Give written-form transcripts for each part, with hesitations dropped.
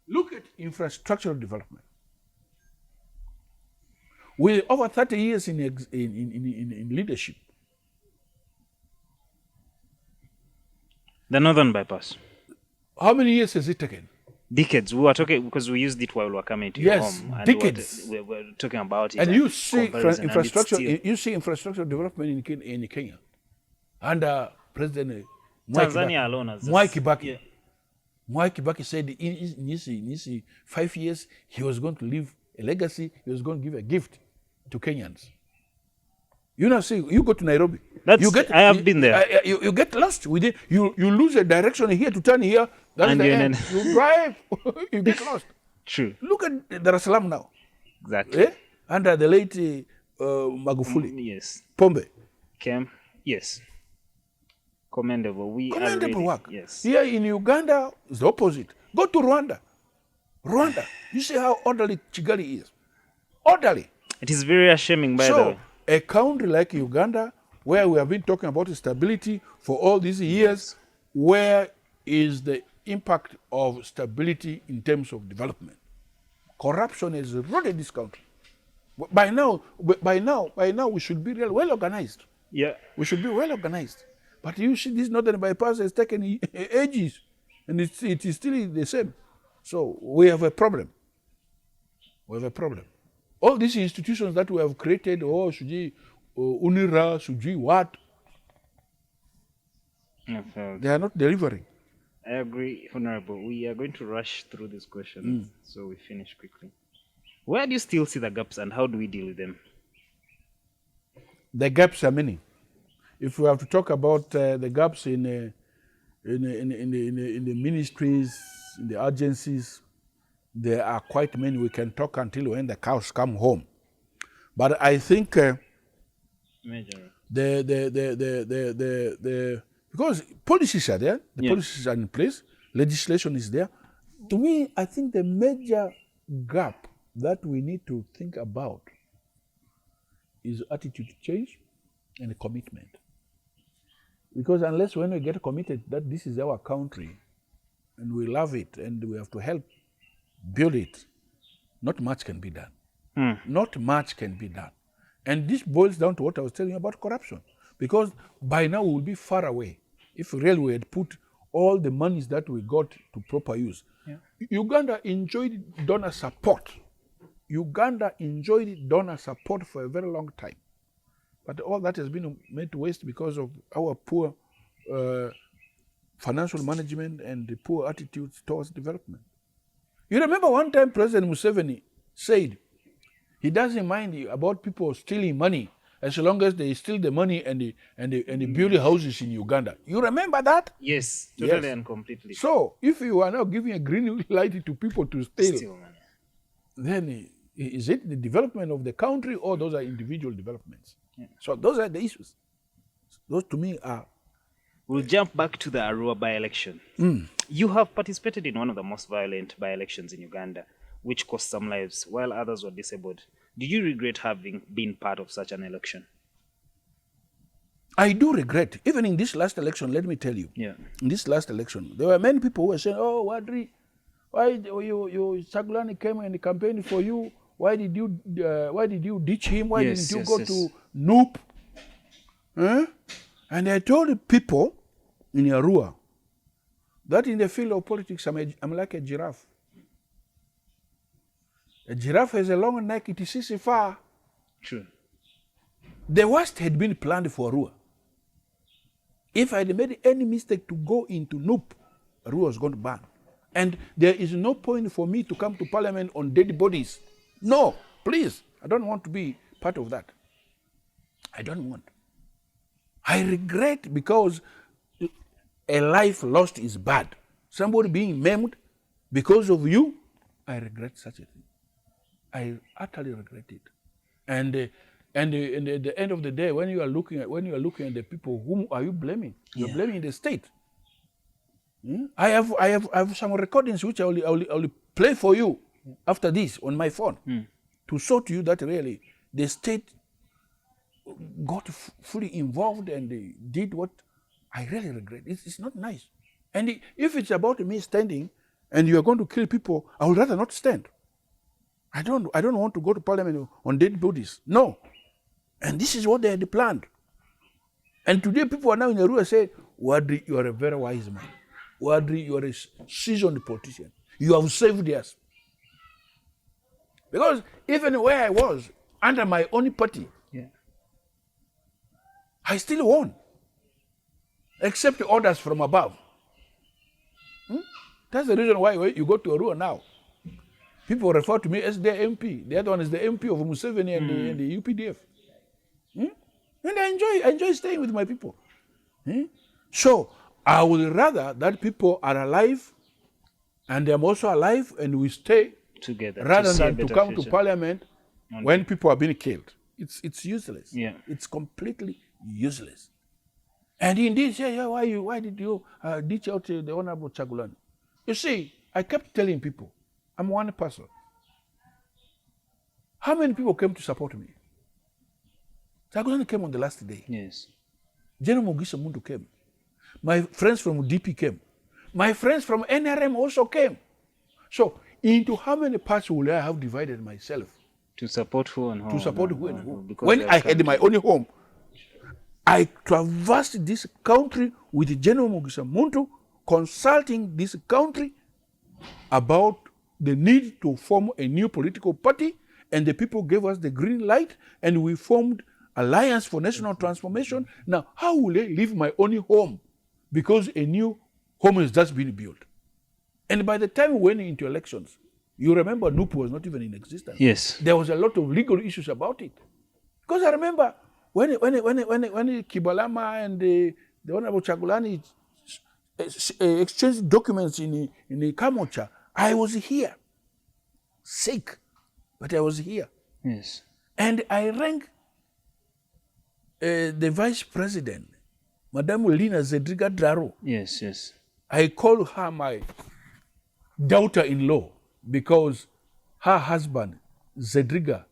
Look at infrastructural development. With over 30 years in leadership, The Northern Bypass. how many years has it taken? Decades. We were talking because we used it while we were coming to your home. And decades. We were talking about it. And you see infrastructure. infrastructure development in Kenya under President Tanzania alone has Mwai Kibaki. Yeah. Mwai Kibaki said in his 5 years he was going to leave a legacy. He was going to give a gift to Kenyans. You know, see, you go to Nairobi. I have been there. You get lost with it. You lose a direction here to turn here. That's And the you end. You drive, you get lost. True. Look at Dar es Salaam now. Exactly. Under the late Magufuli. Yes. Pombe. Yes. Commendable. Commendable work. Yes. Here in Uganda, it's the opposite. Go to Rwanda. You see how orderly Kigali is. Orderly. It is very ashamed, by the way. So, a country like Uganda, where we have been talking about stability for all these years, where is the impact of stability in terms of development? Corruption has eroded this country. By now, we should be really well organized. Yeah. We should be well organized. But you see, this Northern Bypass has taken ages, and it is still the same. So we have a problem. All these institutions that we have created, UNIRA, what? They are not delivering. I agree, Honorable. We are going to rush through these questions, so we finish quickly. Where do you still see the gaps, and how do we deal with them? The gaps are many. If we have to talk about the gaps in the ministries, in the agencies, there are quite many. We can talk until when the cows come home. But I think Major. because policies are there, policies are in place, legislation is there. To me, I think the major gap that we need to think about is attitude change and commitment. Because unless when we get committed that this is our country and we love it and we have to help build it, not much can be done. Not much can be done. And this boils down to what I was telling you about corruption. Because by now we will be far away if really we had put all the monies that we got to proper use. Yeah. Uganda enjoyed donor support. For a very long time. But all that has been made to waste because of our poor financial management and the poor attitudes towards development. You remember one time President Museveni said he doesn't mind about people stealing money as long as they steal the money and they build houses in Uganda. You remember that? Yes, totally and completely. So if you are now giving a green light to people to steal money, then is it the development of the country or those are individual developments? Yeah. So those are the issues. Those to me are... We'll jump back to the Arua by-election. You have participated in one of the most violent by-elections in Uganda, which cost some lives while others were disabled. Did you regret having been part of such an election? I do regret. Even in this last election, let me tell you. Yeah. In this last election, there were many people who were saying, "Oh, Wadri, why you Sagulani came and campaigned for you? Why did you ditch him? Why didn't you go to Noop?" And I told the people in Arua that in the field of politics, I'm like a giraffe. A giraffe has a long neck, it sees far. True. The worst had been planned for Arua. If I had made any mistake to go into Noop, Arua was going to burn. And there is no point for me to come to parliament on dead bodies. No, please. I don't want to be part of that. I don't want. I regret because a life lost is bad. Somebody being maimed because of you, I regret such a thing. I utterly regret it. And at the end of the day, when you are looking at the people, whom are you blaming? You're blaming the state. I have some recordings which I will play for you after this on my phone to show to you that really the state got fully involved and they did what I really regret. It's not nice. And if it's about me standing and you are going to kill people, I would rather not stand. I don't want to go to parliament on dead bodies. No. And this is what they had planned. And today people are now in Arua saying, Wadri, you are a very wise man. Wadri, you are a seasoned politician. You have saved us. Because even where I was, under my own party, I still won. Except orders from above. That's the reason why you go to Arua now. People refer to me as their MP. The other one is the MP of Museveni and the UPDF. And I enjoy staying with my people. So I would rather that people are alive and I'm also alive and we stay together rather to than to come to parliament when people are being killed. It's useless. Yeah. It's completely useless. And indeed, why did you ditch out the Honorable Chagulani? You see, I kept telling people, I'm one person. How many people came to support me? Chagulani came on the last day. Yes. General Mugisha Muntu came. My friends from DP came. My friends from NRM also came. So, into how many parts will I have divided myself? To support who and who? To support who and who? When I had my own home, I traversed this country with General Mugisha Muntu, consulting this country about the need to form a new political party, and the people gave us the green light, and we formed Alliance for National Transformation. Now, how will I leave my own home? Because a new home has just been built. And by the time we went into elections, you remember NUP was not even in existence. Yes. There was a lot of legal issues about it. Because I remember when Kibalama and the Honorable Chagulani exchanged documents in Kamocha, I was here. Sick. But I was here. Yes. And I rang the vice president, Madame Lina Zedriga Draro. Yes, yes. I called her my daughter-in-law because her husband, Zedriga,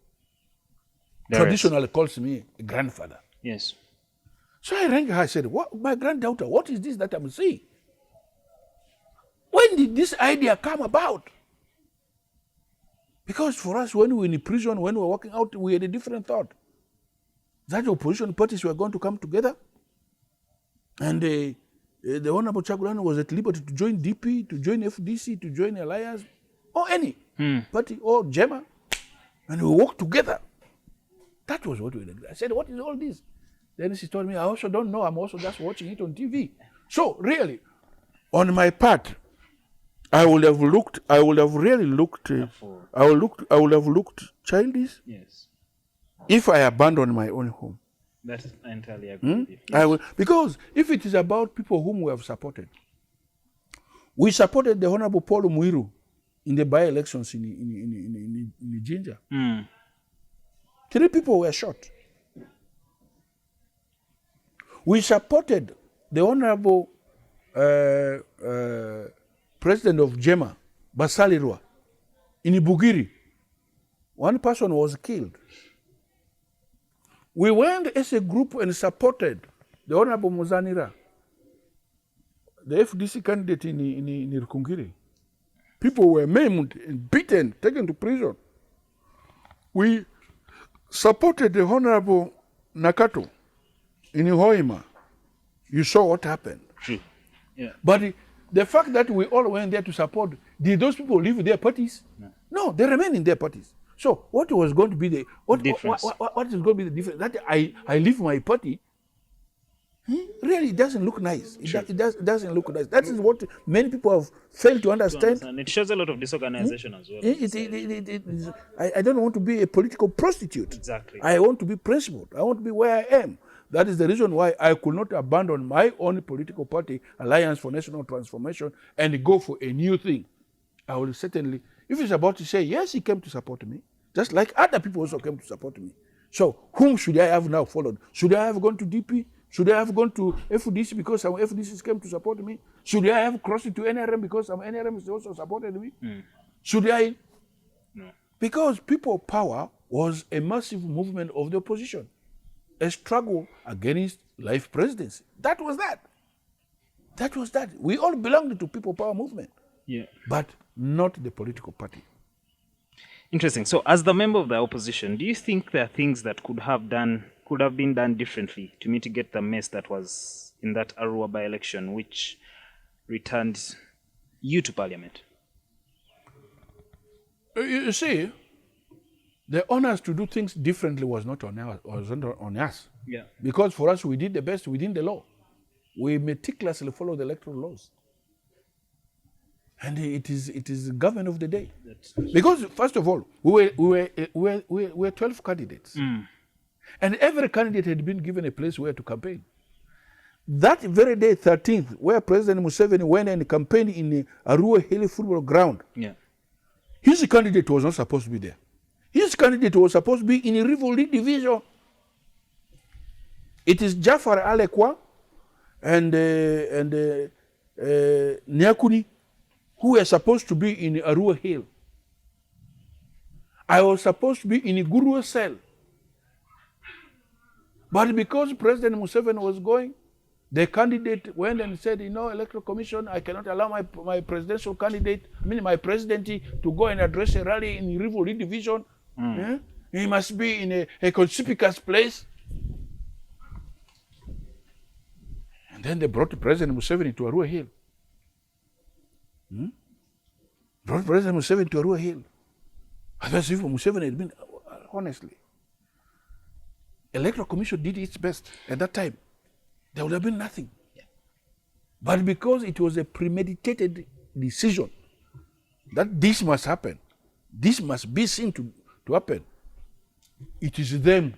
traditionally calls me a grandfather. Yes. So I rang her, I said, "What, my granddaughter, what is this that I'm seeing? When did this idea come about?" Because for us, when we were in prison, when we were walking out, we had a different thought. That opposition parties were going to come together. And the Honorable Chagulani was at liberty to join DP, to join FDC, to join Alliance, or any party, or JEMA. And we walked together. That was what we did. I said, "What is all this?" Then she told me, "I also don't know. I'm also just watching it on TV." So really, on my part, I would have really looked childish. Yes. If I abandon my own home. That's entirely agree with you. I will, because if it is about people whom we have supported, we supported the Honorable Paul Muiru in the by-elections in Jinja. 3 people were shot. We supported the Honorable President of JEMA, Basalirwa, in Bugiri. 1 person was killed. We went as a group and supported the Honorable Muzanira, the FDC candidate in Rukungiri. People were maimed and beaten, taken to prison. We supported the Honorable Nakato in Hoima. You saw what happened. True. Yeah. But the fact that we all went there to support, did those people leave their parties? No, they remain in their parties. So what was going to be the difference? What is going to be the difference? That I leave my party, really it doesn't look nice. It doesn't look nice. That is what many people have failed to understand. And it shows a lot of disorganization as well. I don't want to be a political prostitute. Exactly. I want to be principled. I want to be where I am. That is the reason why I could not abandon my own political party, Alliance for National Transformation, and go for a new thing. I will certainly, if it's about to say, yes, he came to support me, just like other people also came to support me. So whom should I have now followed? Should I have gone to DP? Should I have gone to FDC because some FDCs came to support me? Should I have crossed to NRM because some NRMs also supported me? Should I? No. Because people power was a massive movement of the opposition, a struggle against life presidency. That was that. We all belonged to people power movement. Yeah. but not the political party. Interesting. So, as the member of the opposition, do you think there are things that could have been done differently to mitigate the mess that was in that Arua by-election, which returned you to parliament? You see, the honors to do things differently was not on us. Yeah. Because for us, we did the best within the law. We meticulously follow the electoral laws. And it is the government of the day. Because, first of all, we were 12 candidates. And every candidate had been given a place where to campaign. That very day, 13th, where President Museveni went and campaigned in the Arua Hill football ground, Yeah. his candidate was not supposed to be there. His candidate was supposed to be in the Rivoli division. It is Jafar Alekwa and Nyakuni who were supposed to be in Arua Hill. I was supposed to be in Guru cell. But because President Museveni was going, the candidate went and said, Electoral Commission, I cannot allow my presidential candidate, my presidency to go and address a rally in Rivoli division. He must be in a conspicuous place. And then they brought President Museveni to Arua Hill. Brought President Museveni to Arua Hill. Otherwise, if Museveni had been, honestly, Electoral Commission did its best at that time. There would have been nothing. Yeah. But because it was a premeditated decision that this must happen, this must be seen to happen, it is them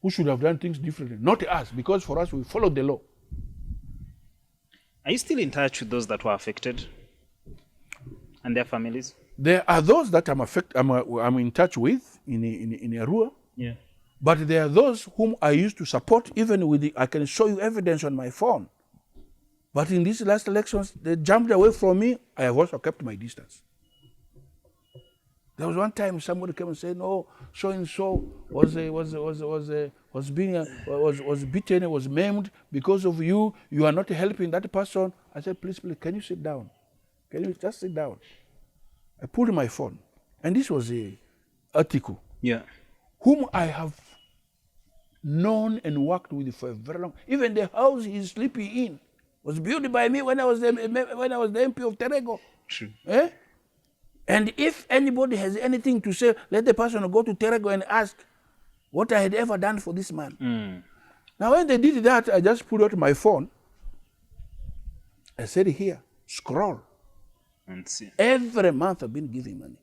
who should have done things differently, not us, because for us, we followed the law. Are you still in touch with those that were affected and their families? There are those that I'm in touch with in Arua. Yeah. But there are those whom I used to support, even with I can show you evidence on my phone. But in these last elections, they jumped away from me. I have also kept my distance. There was one time somebody came and said, "No, so and so was beaten, was maimed because of you. You are not helping that person." I said, "Please, can you sit down? Can you just sit down?" I pulled my phone, and this was a article. Yeah. Whom I have known and worked with for a very long. Even the house he's sleeping in was built by me when I was the MP of Terego. True. Eh? And if anybody has anything to say, let the person go to Terego and ask what I had ever done for this man. Now, when they did that, I just pulled out my phone. I said, here, scroll. And see. Every month I've been giving money.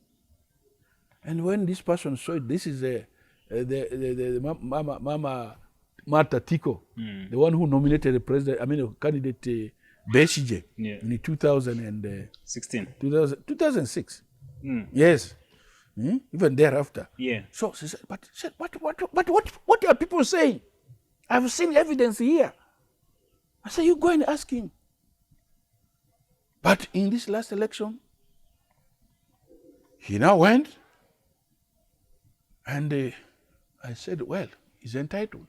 And when this person saw it, this is the Mama Martha Tiko, the one who nominated the president, candidate Besigye in 2016. 2006. Yes. Even thereafter. Yeah. So she said, but what are people saying? I've seen evidence here. I said, you go and ask him. But in this last election, he now went, and I said, well, he's entitled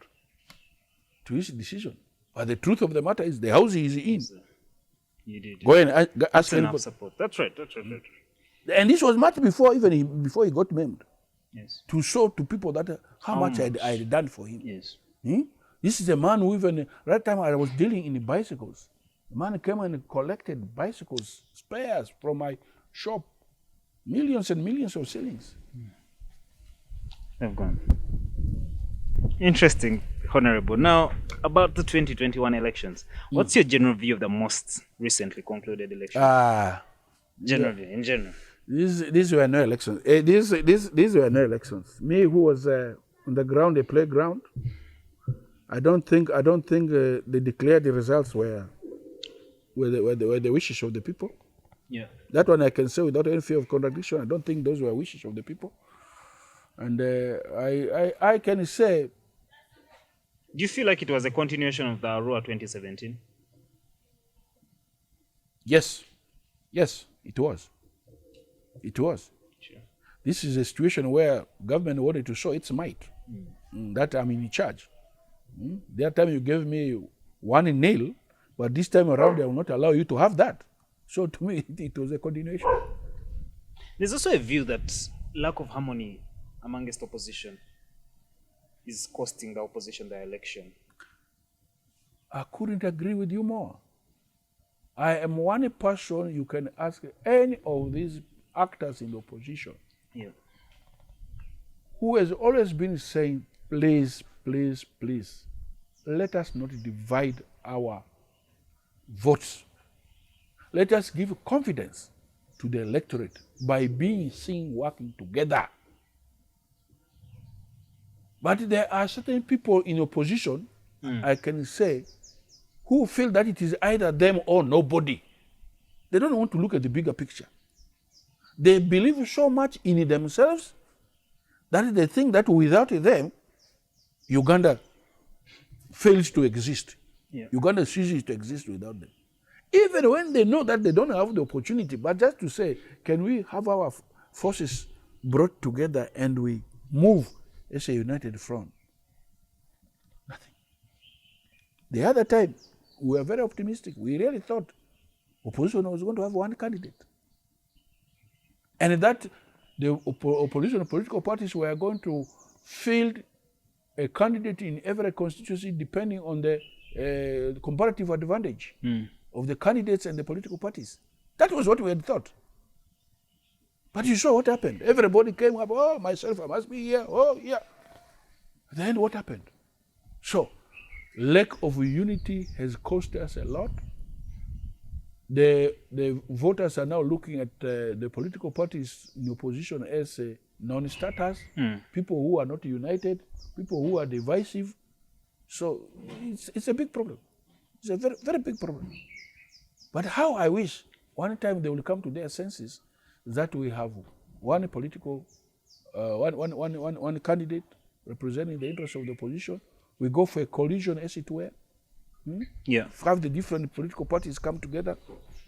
to his decision. But the truth of the matter is the house he is in. You did. Go and ask him. Enough support. That's right. And this was much before before he got maimed. Yes. To show to people that how much I had done for him. Yes. This is a man who even, right time I was dealing in the bicycles, the man came and collected bicycles, spares from my shop, millions and millions of shillings. They've gone. Interesting, Honorable. Now, about the 2021 elections, what's your general view of the most recently concluded elections? General view, in general. These were no elections. These were no elections. Me, who was on the ground, the playground, I don't think they declared the results were the wishes of the people. Yeah. That one I can say without any fear of contradiction. I don't think those were wishes of the people. And I can say. Do you feel like it was a continuation of the Arua 2017? Yes, it was. It was. Sure. This is a situation where government wanted to show its might, that I'm in charge. That time you gave me 1 nail, but this time around I will not allow you to have that. So to me, it was a continuation. There's also a view that lack of harmony amongst opposition is costing the opposition the election. I couldn't agree with you more. I am one person you can ask any of these actors in the opposition Yeah. who has always been saying, please, please, please, let us not divide our votes. Let us give confidence to the electorate by being seen working together. But there are certain people in opposition, I can say, who feel that it is either them or nobody. They don't want to look at the bigger picture. They believe so much in themselves that they think that without them, Uganda fails to exist. Yeah. Uganda ceases to exist without them. Even when they know that they don't have the opportunity, but just to say, can we have our forces brought together and we move as a united front? Nothing. The other time, we were very optimistic. We really thought opposition was going to have one candidate. And that the opposition political parties were going to field a candidate in every constituency depending on the comparative advantage of the candidates and the political parties. That was what we had thought. But you saw what happened. Everybody came up, oh, myself, I must be here, oh, yeah. Then what happened? So, lack of unity has cost us a lot. The voters are now looking at the political parties in opposition as non-starters, people who are not united, people who are divisive. So it's a big problem. It's a very, very big problem. But how I wish one time they will come to their senses that we have one political, one candidate representing the interests of the opposition. We go for a coalition, as it were. Yeah. Have the different political parties come together,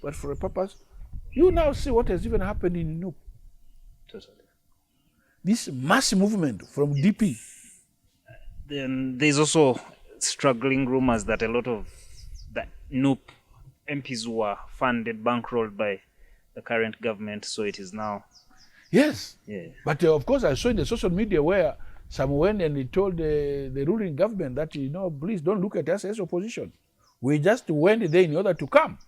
but for a purpose. You now see what has even happened in Nup. Totally. This mass movement from DP. Then there's also struggling rumors that a lot of the NUP MPs were funded, bankrolled by the current government, so it is now. Yes. Yeah. But of course, I saw in the social media where some went and they told the ruling government that, please don't look at us as opposition. We just went there in order to come.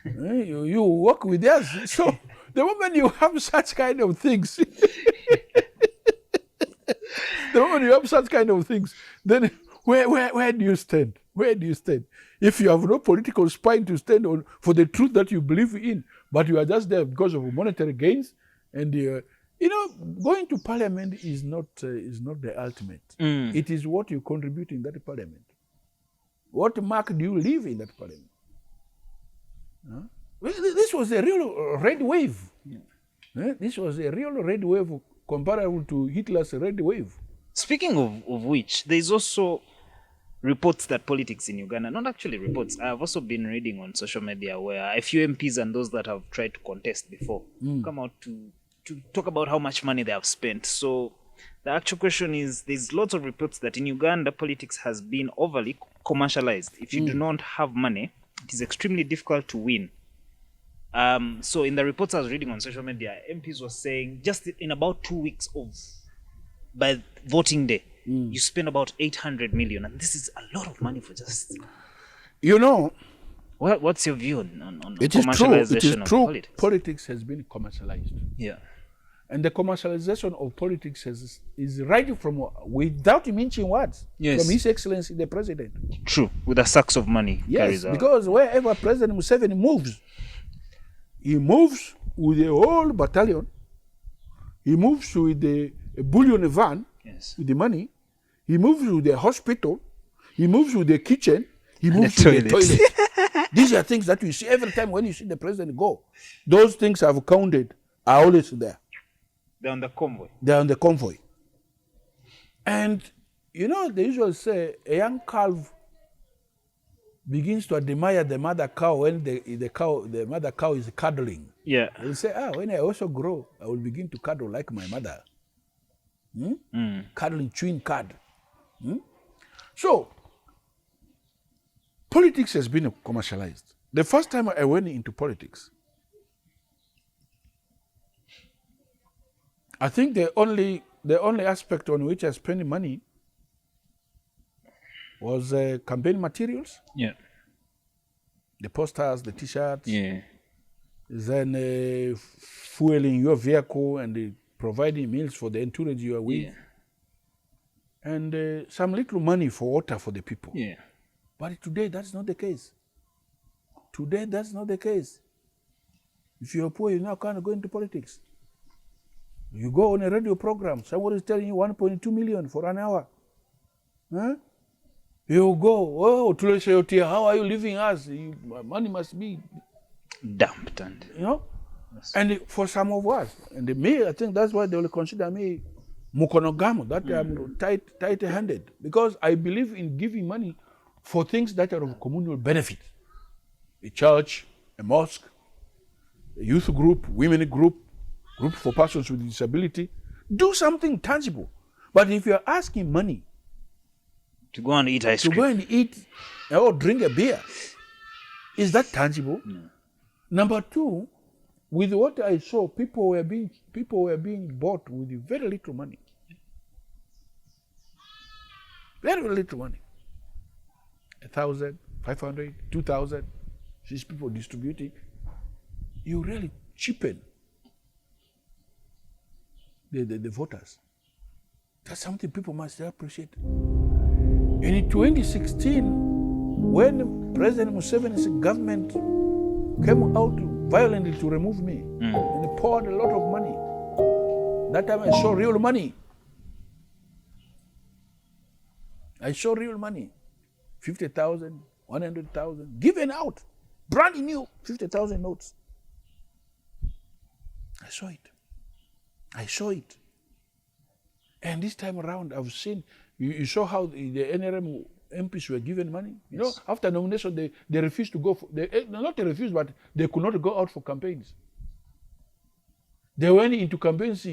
You work with us. So the moment you have such kind of things, then where do you stand? Where do you stand? If you have no political spine to stand on for the truth that you believe in, but you are just there because of monetary gains, and going to parliament is not the ultimate. It is what you contribute in that parliament. What mark do you leave in that parliament? This was a real red wave. This was a real red wave comparable to Hitler's red wave. Speaking of which, there's also reports that politics in Uganda, not actually reports, I've also been reading on social media where a few MPs and those that have tried to contest before come out to talk about how much money they have spent. So the actual question is, there's lots of reports that in Uganda, politics has been overly commercialized. If you do not have money, it is extremely difficult to win. So in the reports I was reading on social media, MPs were saying just in about 2 weeks by voting day, you spend about 800 million. And this is a lot of money for just... What's your view on commercialization of politics? Politics has been commercialized. Yeah. And the commercialization of politics is right from, without mentioning words, from His Excellency the President. True, with the sacks of money. Yes, because wherever President Museveni moves, he moves with a whole battalion, he moves with a bullion van, with the money, he moves with the hospital, he moves with the kitchen, he moves with the toilet. These are things that you see every time when you see the president go. Those things I've counted are always there. They're on the convoy. They're on the convoy. And, they usually say a young calf begins to admire the mother cow when the mother cow is cuddling. Yeah. They'll say, when I also grow, I will begin to cuddle like my mother. Cuddling, chewing cud. So, politics has been commercialized. The first time I went into politics, I think the only aspect on which I spent money was campaign materials, Yeah. the posters, the T-shirts, Yeah. then fueling your vehicle and providing meals for the entourage you are with, Yeah. and some little money for water for the people. Yeah. But today, that's not the case. Today, that's not the case. If you're poor, you now can't go into politics. You go on a radio program, somebody is telling you 1.2 million for an hour. Huh? You go, oh, Tulesheotia, how are you leaving us? Money must be, Dumped and you know? Yes. And for some of us, and me, I think that's why they will consider me mukonogamo, that I'm tight-handed, because I believe in giving money for things that are of communal benefit. A church, a mosque, a youth group, women group for persons with disability. Do something tangible. But if you're asking money to go and eat ice to cream. go and eat or drink a beer, is that tangible? No. Number two, with what I saw, people were being bought with very little money. Very little money. 1,000, 500, 2,000. These people distributing. You really cheapen the voters. That's something people must appreciate. And in 2016, when President Museveni's government came out violently to remove me and poured a lot of money, that time I saw real money. I saw real money. 50,000, 100,000, given out. Brand new 50,000 notes. I saw it. I saw it. And this time around, I've seen, you saw how the NRM MPs were given money. You know, after nomination, they refused to go, not they refused, but they could not go out for campaigns. They went into campaigns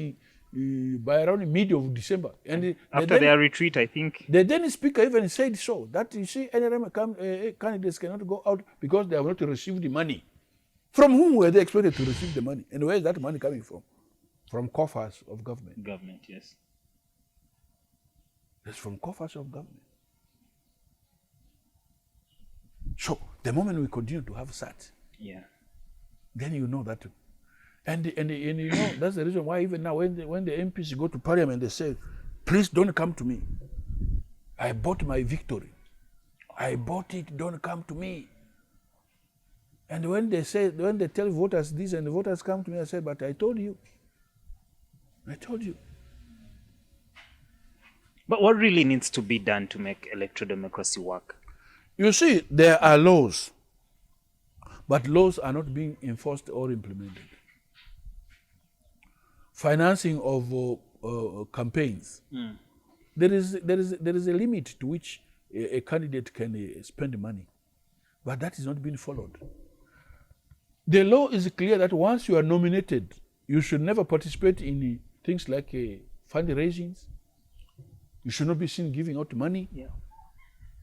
by around the mid of December. And after their retreat, I think. The then speaker even said so, that you see, NRM candidates cannot go out because they have not received the money. From whom were they expected to receive the money? And where is that money coming from? From coffers of government. Government, yes. It's from coffers of government. So the moment we continue to have SAT, then you know that. And you know, that's the reason why even now when the MPs go to parliament, they say, please don't come to me. I bought my victory. I bought it, don't come to me. And when they tell voters this and the voters come to me, I say, but I told you. I told you. But what really needs to be done to make electoral democracy work? You see, there are laws, but laws are not being enforced or implemented. Financing of campaigns. There is a limit to which a candidate can spend money, but that is not being followed. The law is clear that once you are nominated, you should never participate in things like fundraisings. You should not be seen giving out money. Yeah.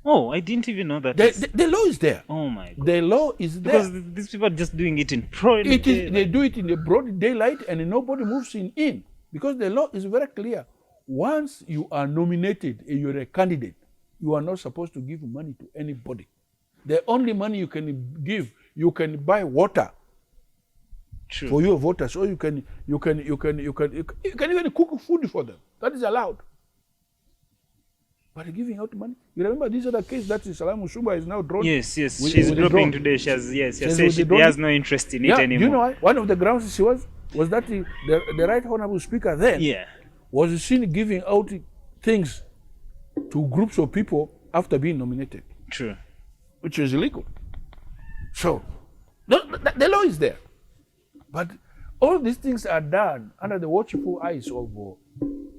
Oh, I didn't even know that. The law is there. Oh my God. The law is there. Because these people are just doing it in broad daylight. They do it in the broad daylight and nobody moves in. Because the law is very clear. Once you are nominated and you're a candidate, you are not supposed to give money to anybody. The only money you can give, you can buy water. True. For your voters, or you can even cook food for them. That is allowed. But giving out money. You remember this other case that Salam Musumba is now drawn? Yes. She's dropping today. She has no interest in it anymore. You know why? One of the grounds she was that the right honorable speaker then was seen giving out things to groups of people after being nominated. True. Which is illegal. So the law is there. But all these things are done under the watchful eyes of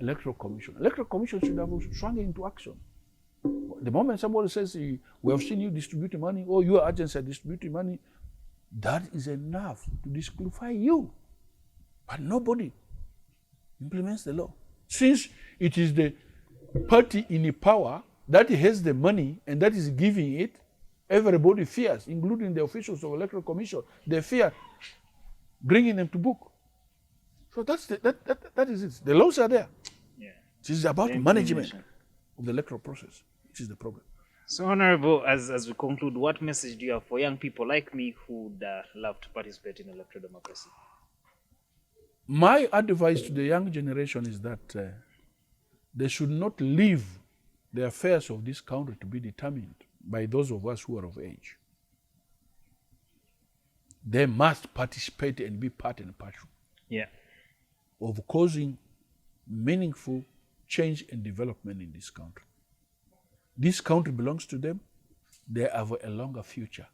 Electoral Commission. Electoral Commission should have swung into action. The moment somebody says, we have seen you distributing money, or your agents are distributing money, that is enough to disqualify you. But nobody implements the law. Since it is the party in power that has the money and that is giving it, everybody fears, including the officials of Electoral Commission. They fear bringing them to book. So that is it. The laws are there. Yeah. It is about The management implementation. of the electoral process, which is the problem. So, Honorable, as we conclude, what message do you have for young people like me who would love to participate in electoral democracy? My advice to the young generation is that they should not leave the affairs of this country to be determined by those of us who are of age. They must participate and be part and parcel Yeah. of causing meaningful change and development in this country. This country belongs to them. They have a longer future.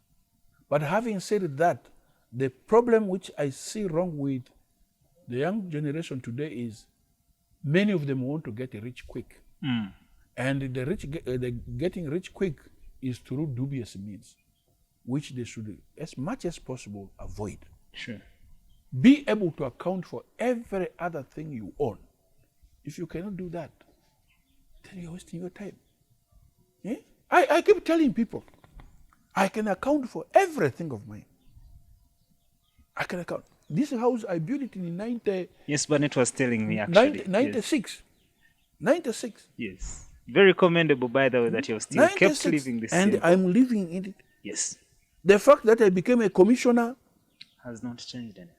But having said that, the problem which I see wrong with the young generation today is many of them want to get rich quick. And the getting rich quick is through dubious means, which they should, as much as possible, avoid. Sure. Be able to account for every other thing you own. If you cannot do that, then you're wasting your time. Eh? I keep telling people, I can account for everything of mine. I can account. This house, I built it in Yes, Burnett was telling me actually. 96. 96. Yes. Very commendable, by the way, that you still kept 96, living this and same. I'm living in it. Yes. The fact that I became a commissioner Has not changed anything.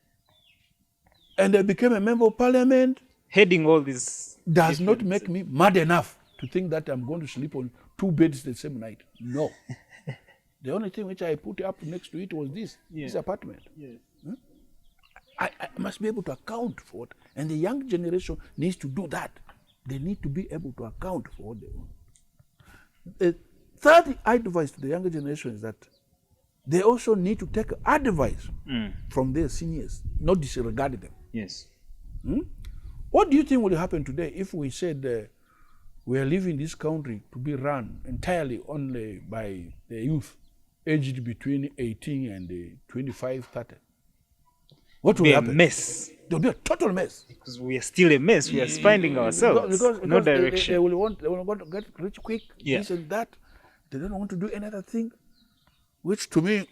and I became a member of parliament Heading all these does not different- make me mad enough to think that I'm going to sleep on 2 beds the same night. No. The only thing which I put up next to it was this apartment. Yes. I must be able to account for it. And the young generation needs to do that. They need to be able to account for what they want. The third advice to the younger generation is that they also need to take advice from their seniors, not disregard them. Yes. What do you think will happen today if we said we are leaving this country to be run entirely only by the youth aged between 18 and 25, 30? What will Be a happen? mess. There'll be a total mess. Because we are still a mess. We are finding ourselves. Because No they direction. will want to get rich quick, Yeah. this and that. They don't want to do any other thing, which to me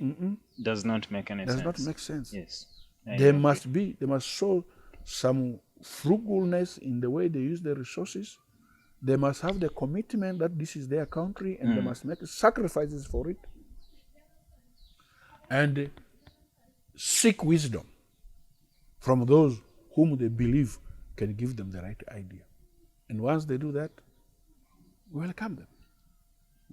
Does not make any does sense. not make sense. Yes. They must show some frugalness in the way they use their resources. They must have the commitment that this is their country and they must make sacrifices for it. And seek wisdom from those whom they believe can give them the right idea. And once they do that, welcome them.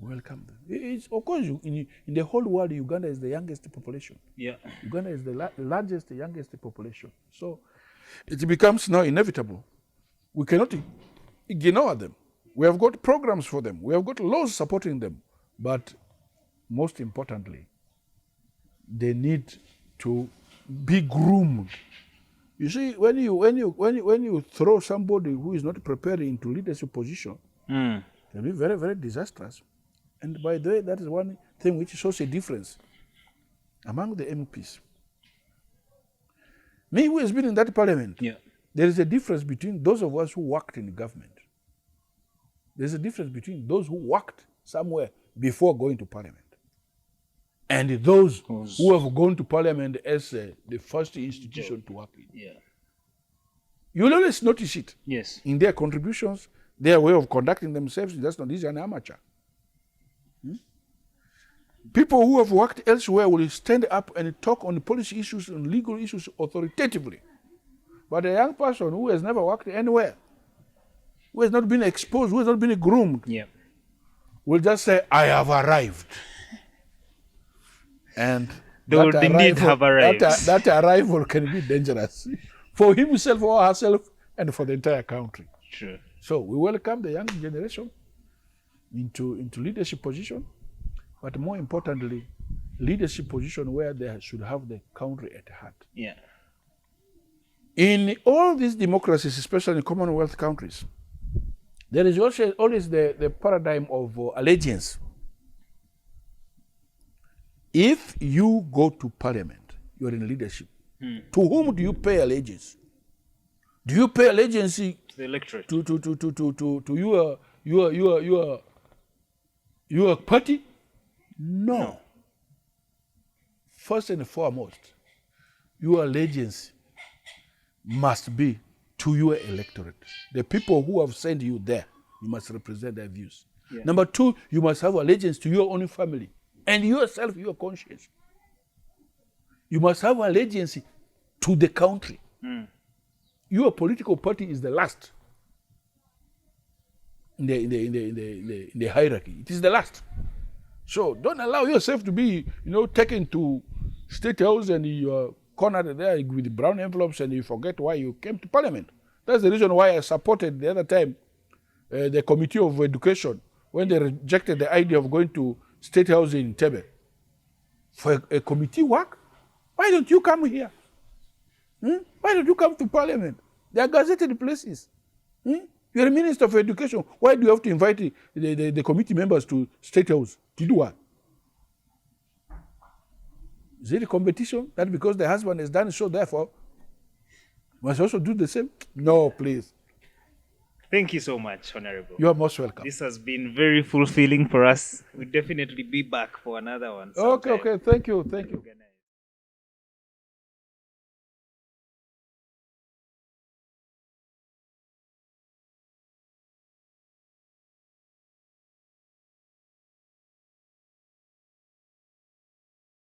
Welcome them. It's, of course, in the whole world, Uganda is the youngest population. Yeah. Uganda is the largest, youngest population. So it becomes now inevitable. We cannot ignore them. We have got programs for them. We have got laws supporting them. But most importantly, they need to be groomed. You see, when you throw somebody who is not prepared into leadership position, it can be very, very disastrous. And by the way, that is one thing which shows a difference among the MPs. Me, who has been in that parliament, there is a difference between those of us who worked in government. There's a difference between those who worked somewhere before going to parliament and those who have gone to parliament as the first institution to work in. Yeah. You'll always notice it Yes. in their contributions, their way of conducting themselves. That's not easy, an amateur. People who have worked elsewhere will stand up and talk on policy issues and legal issues authoritatively. But a young person who has never worked anywhere, who has not been exposed, who has not been groomed, will just say, I have arrived. And They would indeed have arrived. That arrival can be dangerous for himself or herself and for the entire country. Sure. So we welcome the young generation into leadership position, but more importantly, leadership position where they should have the country at heart. Yeah. In all these democracies, especially in Commonwealth countries, there is also always the paradigm of allegiance. If you go to parliament, you are in leadership. To whom do you pay allegiance? Do you pay allegiance To the electorate. to your party? No. First and foremost, your allegiance must be to your electorate. The people who have sent you there, you must represent their views. Yeah. Number two, you must have allegiance to your own family and yourself, your conscience. You must have allegiance to the country. Your political party is the last in the hierarchy. It is the last. So don't allow yourself to be, taken to State House and you are cornered there with brown envelopes and you forget why you came to Parliament. That's the reason why I supported the other time the Committee of Education when they rejected the idea of going to State House in Tebe. For a committee work? Why don't you come here? Why don't you come to Parliament? They are gazetted places. You're a Minister of Education. Why do you have to invite the committee members to State House? To do what? Is it a competition? That because the husband has done so, therefore, must also do the same? No, please. Thank you so much, Honorable. You are most welcome. This has been very fulfilling for us. We'll definitely be back for another one. Okay. Thank you.